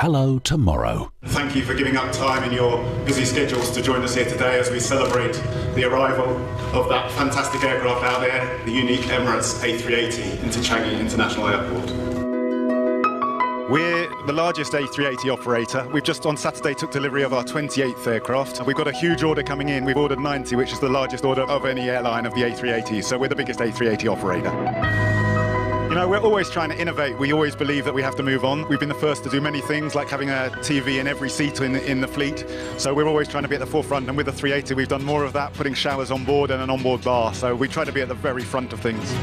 Hello Tomorrow. Thank you for giving up time in your busy schedules to join us here today as we celebrate the arrival of that fantastic aircraft out there, the unique Emirates A380 into Changi International Airport. We're the largest A380 operator. We've just on Saturday took delivery of our 28th aircraft. We've got a huge order coming in. We've ordered 90, which is the largest order of any airline of the A380. So we're the biggest A380 operator. You know, we're always trying to innovate. We always believe that we have to move on. We've been the first to do many things, like having a TV in every seat in the fleet. So we're always trying to be at the forefront. And with the 380, we've done more of that, putting showers on board and an onboard bar. So we try to be at the very front of things.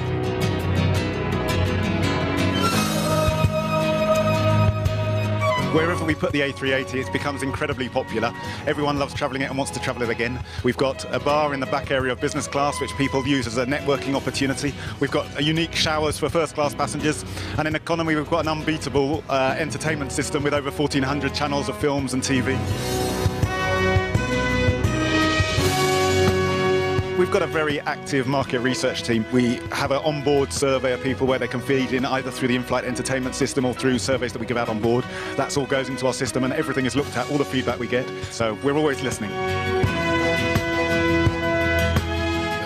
Wherever we put the A380, it becomes incredibly popular. Everyone loves travelling it and wants to travel it again. We've got a bar in the back area of business class, which people use as a networking opportunity. We've got a unique showers for first class passengers. And in economy, we've got an unbeatable entertainment system with over 1,400 channels of films and TV. We've got a very active market research team. We have an onboard survey of people where they can feed in either through the in-flight entertainment system or through surveys that we give out on board. That's all goes into our system and everything is looked at, all the feedback we get. So we're always listening.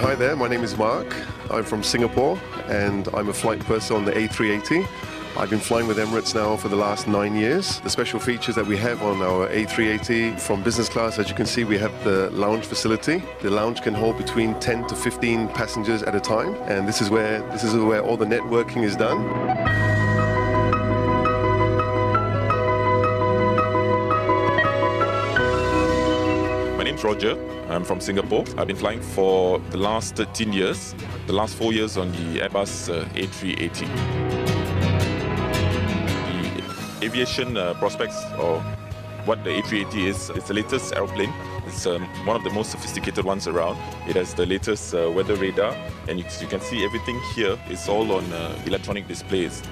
Hi there, my name is Mark. I'm from Singapore and I'm a flight purser on the A380. I've been flying with Emirates now for the last 9 years. The special features that we have on our A380 from business class, as you can see, we have the lounge facility. The lounge can hold between 10 to 15 passengers at a time, and this is where all the networking is done. My name's Roger. I'm from Singapore. I've been flying for the last 13 years, the last 4 years on the Airbus A380. Aviation prospects, or what the A380 is, it's the latest aeroplane. It's one of the most sophisticated ones around. It has the latest weather radar, and you can see everything here is all on electronic displays.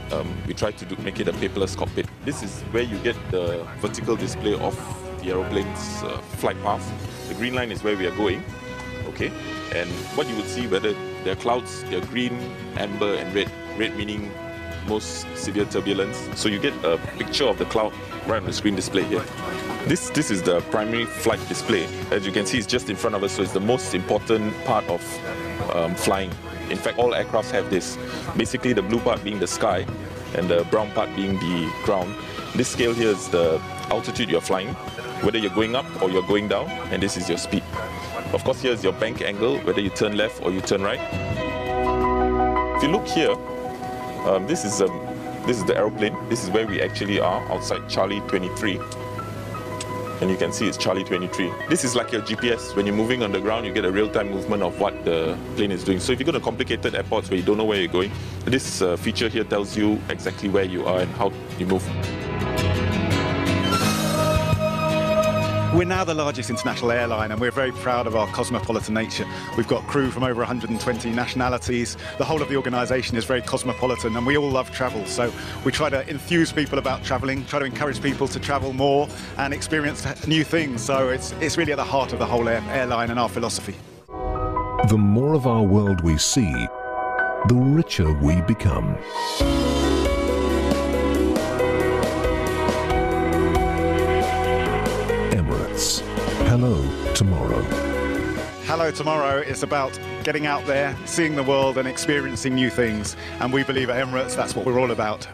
We try to make it a paperless cockpit. This is where you get the vertical display of the aeroplane's flight path. The green line is where we are going, okay? And what you would see, whether there are clouds, they're green, amber, and red. Red meaning most severe turbulence. So you get a picture of the cloud right on the screen display here. This is the primary flight display. As you can see, it's just in front of us, so it's the most important part of flying. In fact, all aircrafts have this. Basically, the blue part being the sky and the brown part being the ground. This scale here is the altitude you're flying, whether you're going up or you're going down, and this is your speed. Of course, here is your bank angle, whether you turn left or you turn right. If you look here, this is the aeroplane. This is where we actually are, outside Charlie 23. And you can see it's Charlie 23. This is like your GPS. When you're moving on the ground, you get a real-time movement of what the plane is doing. So if you go to complicated airports where you don't know where you're going, this feature here tells you exactly where you are and how you move. We're now the largest international airline and we're very proud of our cosmopolitan nature. We've got crew from over 120 nationalities. The whole of the organisation is very cosmopolitan and we all love travel. So we try to enthuse people about travelling, try to encourage people to travel more and experience new things. So it's really at the heart of the whole airline and our philosophy. The more of our world we see, the richer we become. Emirates. Hello Tomorrow. Hello Tomorrow is about getting out there, seeing the world and experiencing new things. And we believe at Emirates that's what we're all about.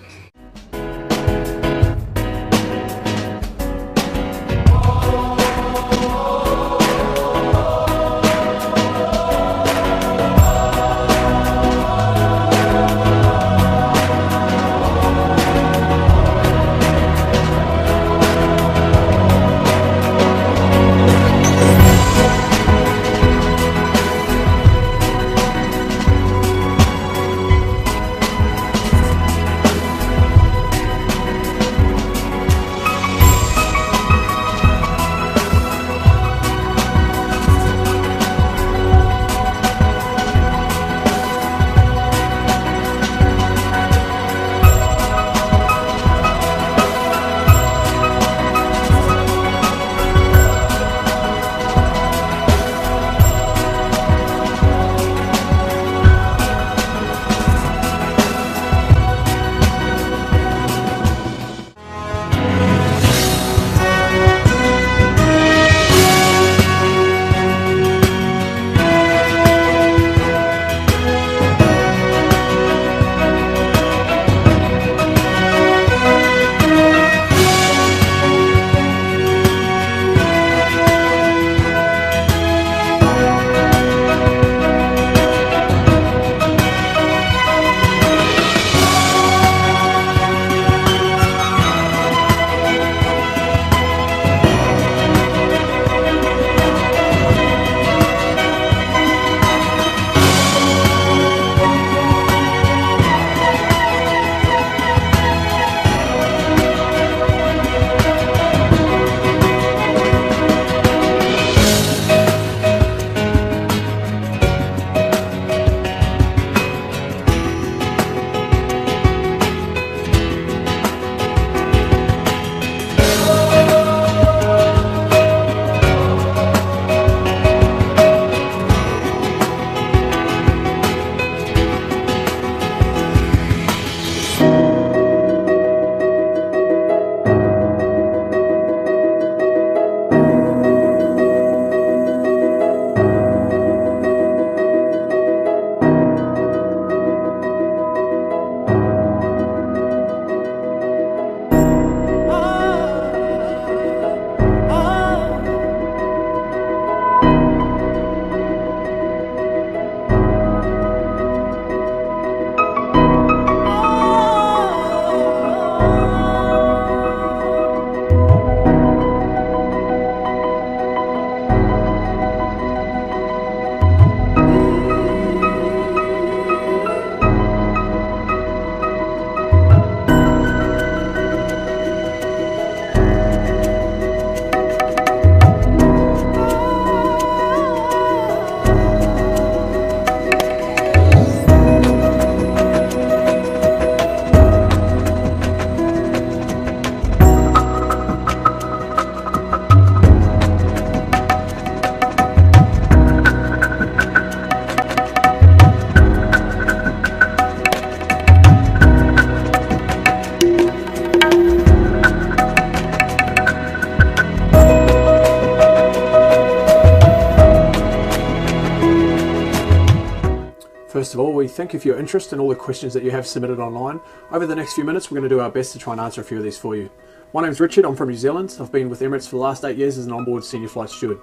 First of all, we thank you for your interest and all the questions that you have submitted online. Over the next few minutes, we're going to do our best to try and answer a few of these for you. My name's Richard, I'm from New Zealand. I've been with Emirates for the last 8 years as an onboard senior flight steward.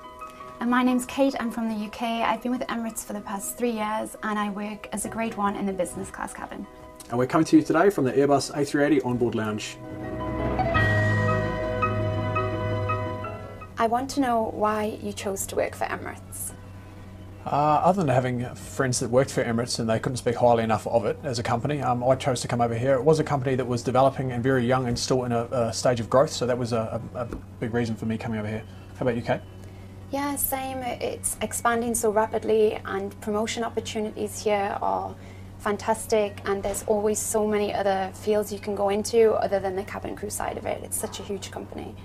And my name's Kate, I'm from the UK. I've been with Emirates for the past 3 years and I work as a grade 1 in the business class cabin. And we're coming to you today from the Airbus A380 onboard lounge. I want to know why you chose to work for Emirates. Other than having friends that worked for Emirates and they couldn't speak highly enough of it as a company, I chose to come over here. It was a company that was developing and very young and still in a stage of growth, so that was a big reason for me coming over here. How about you, Kate? Yeah, same. It's expanding so rapidly and promotion opportunities here are fantastic, and there's always so many other fields you can go into other than the cabin crew side of it. It's such a huge company.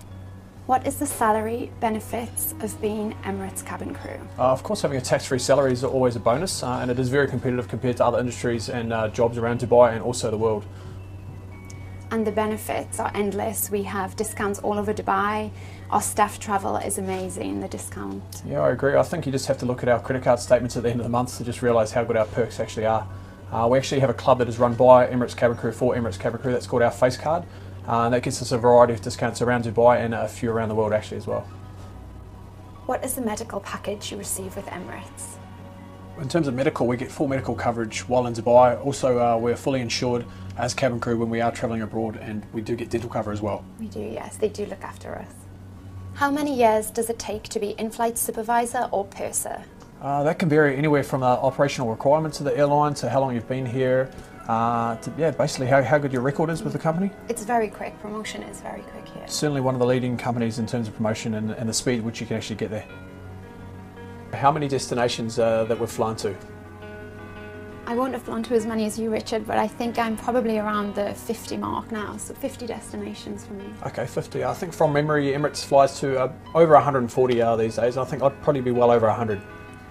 What is the salary benefits of being Emirates cabin crew? Of course, having a tax-free salary is always a bonus, and it is very competitive compared to other industries and jobs around Dubai and also the world. And the benefits are endless. We have discounts all over Dubai. Our staff travel is amazing, the discount. Yeah, I agree. I think you just have to look at our credit card statements at the end of the month to just realise how good our perks actually are. We actually have a club that is run by Emirates cabin crew for Emirates cabin crew that's called our Face Card. And that gets us a variety of discounts around Dubai and a few around the world actually as well. What is the medical package you receive with Emirates? In terms of medical, we get full medical coverage while in Dubai. Also, we're fully insured as cabin crew when we are travelling abroad, and we do get dental cover as well. We do, yes, they do look after us. How many years does it take to be in-flight supervisor or purser? That can vary anywhere from the operational requirements of the airline to how long you've been here, to basically how good your record is with the company. It's very quick. Promotion is very quick here. Certainly one of the leading companies in terms of promotion and the speed which you can actually get there. How many destinations that we've flown to? I won't have flown to as many as you, Richard, but I think I'm probably around the 50 mark now, so 50 destinations for me. Okay, 50. I think from memory Emirates flies to over 140 these days. I think I'd probably be well over 100.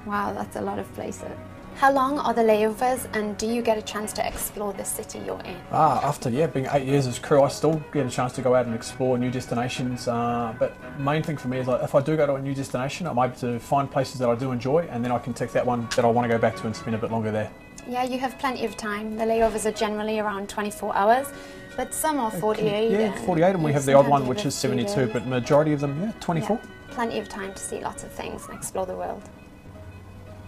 Wow, that's a lot of places. How long are the layovers, and do you get a chance to explore the city you're in? After being 8 years as crew, I still get a chance to go out and explore new destinations. But main thing for me is if I do go to a new destination, I'm able to find places that I do enjoy, and then I can tick that one that I want to go back to and spend a bit longer there. Yeah, you have plenty of time. The layovers are generally around 24 hours, but some are 48. Yeah, 48, and we have the odd one which is 72, but majority of them, 24. Yeah, plenty of time to see lots of things and explore the world.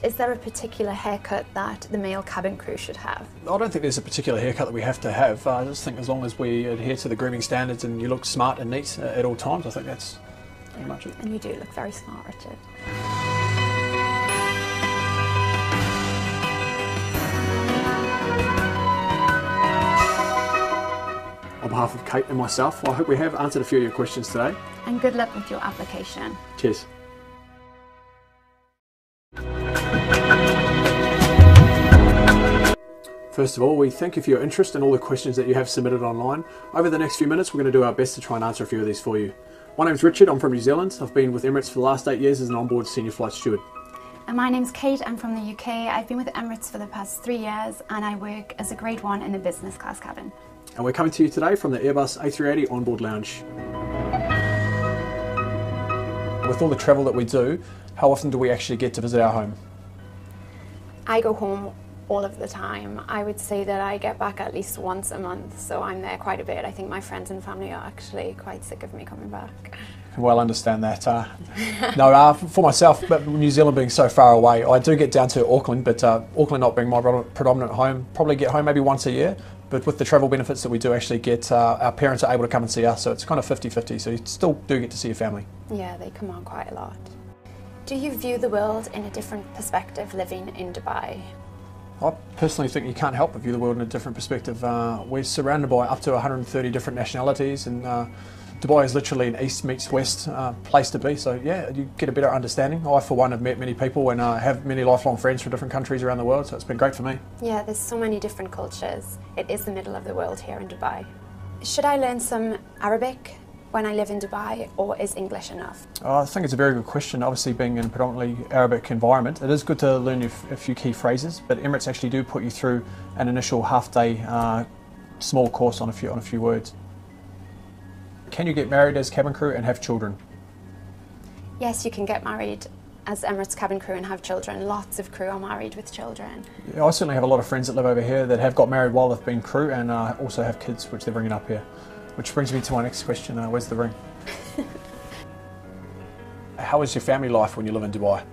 Is there a particular haircut that the male cabin crew should have? I don't think there's a particular haircut that we have to have. I just think as long as we adhere to the grooming standards and you look smart and neat at all times, I think that's pretty much it. And you do look very smart, Richard. On behalf of Kate and myself, I hope we have answered a few of your questions today. And good luck with your application. Cheers. First of all, we thank you for your interest and all the questions that you have submitted online. Over the next few minutes, we're going to do our best to try and answer a few of these for you. My name's Richard, I'm from New Zealand. I've been with Emirates for the last 8 years as an onboard senior flight steward. And my name's Kate, I'm from the UK. I've been with Emirates for the past 3 years and I work as a grade 1 in the business class cabin. And we're coming to you today from the Airbus A380 onboard lounge. With all the travel that we do, how often do we actually get to visit our home? I go home all of the time. I would say that I get back at least once a month, so I'm there quite a bit. I think my friends and family are actually quite sick of me coming back. Well, I understand that. No, for myself, but New Zealand being so far away, I do get down to Auckland, but Auckland not being my predominant home, probably get home maybe once a year. But with the travel benefits that we do actually get, our parents are able to come and see us, so it's kind of 50-50, so you still do get to see your family. Yeah, they come on quite a lot. Do you view the world in a different perspective living in Dubai? I personally think you can't help but view the world in a different perspective. We're surrounded by up to 130 different nationalities, and Dubai is literally an east meets west place to be, so yeah, you get a better understanding. I for one have met many people and have many lifelong friends from different countries around the world, so it's been great for me. Yeah, there's so many different cultures. It is the middle of the world here in Dubai. Should I learn some Arabic when I live in Dubai, or is English enough? I think it's a very good question. Obviously being in a predominantly Arabic environment, it is good to learn a few key phrases, but Emirates actually do put you through an initial half-day small course on a few words. Can you get married as cabin crew and have children? Yes, you can get married as Emirates cabin crew and have children. Lots of crew are married with children. Yeah, I certainly have a lot of friends that live over here that have got married while they've been crew and also have kids which they're bringing up here. Which brings me to my next question, where's the ring? How is your family life when you live in Dubai?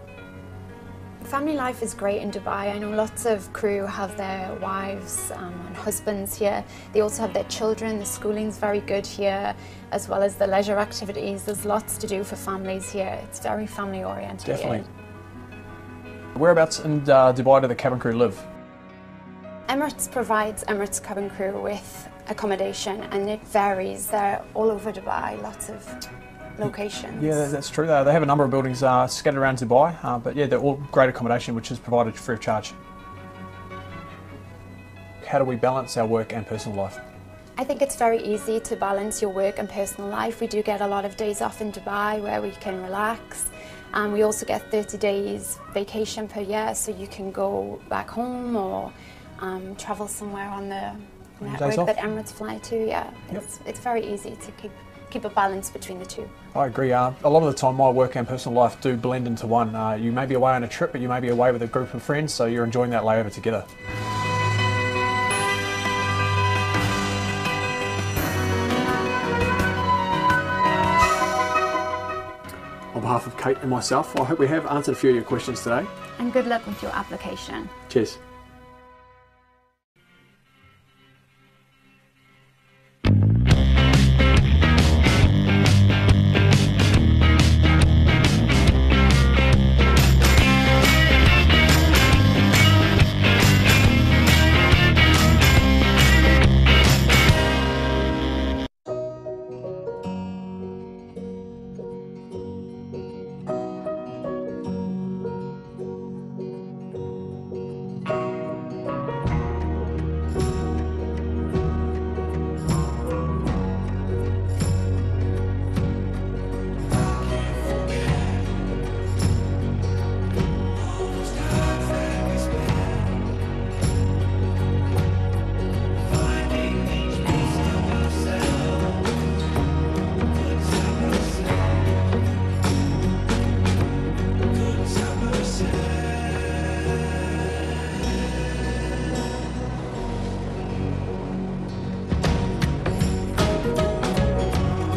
Family life is great in Dubai. I know lots of crew have their wives and husbands here. They also have their children. The schooling's very good here, as well as the leisure activities. There's lots to do for families here. It's very family oriented. Definitely. Here. Whereabouts in Dubai do the cabin crew live? Emirates provides Emirates cabin crew with accommodation, and it varies. They're all over Dubai, lots of locations. Yeah, that's true. They have a number of buildings scattered around Dubai, but yeah, they're all great accommodation which is provided free of charge. How do we balance our work and personal life? I think it's very easy to balance your work and personal life. We do get a lot of days off in Dubai where we can relax. We also get 30 days vacation per year, so you can go back home or travel somewhere on the network that Emirates fly to. Yeah, it's very easy to keep a balance between the two. I agree. A lot of the time my work and personal life do blend into one. You may be away on a trip, but you may be away with a group of friends, so you're enjoying that layover together. On behalf of Kate and myself, I hope we have answered a few of your questions today. And good luck with your application. Cheers.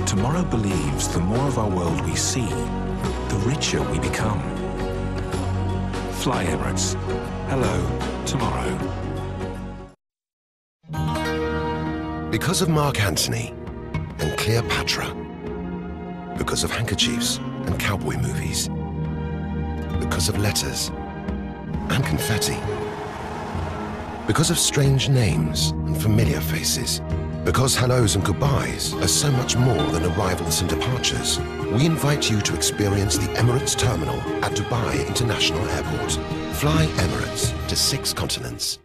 Tomorrow believes the more of our world we see, the richer we become. Fly Emirates. Hello, tomorrow. Because of Mark Antony and Cleopatra. Because of handkerchiefs and cowboy movies. Because of letters and confetti. Because of strange names and familiar faces. Because hellos and goodbyes are so much more than arrivals and departures, we invite you to experience the Emirates Terminal at Dubai International Airport. Fly Emirates to 6 continents.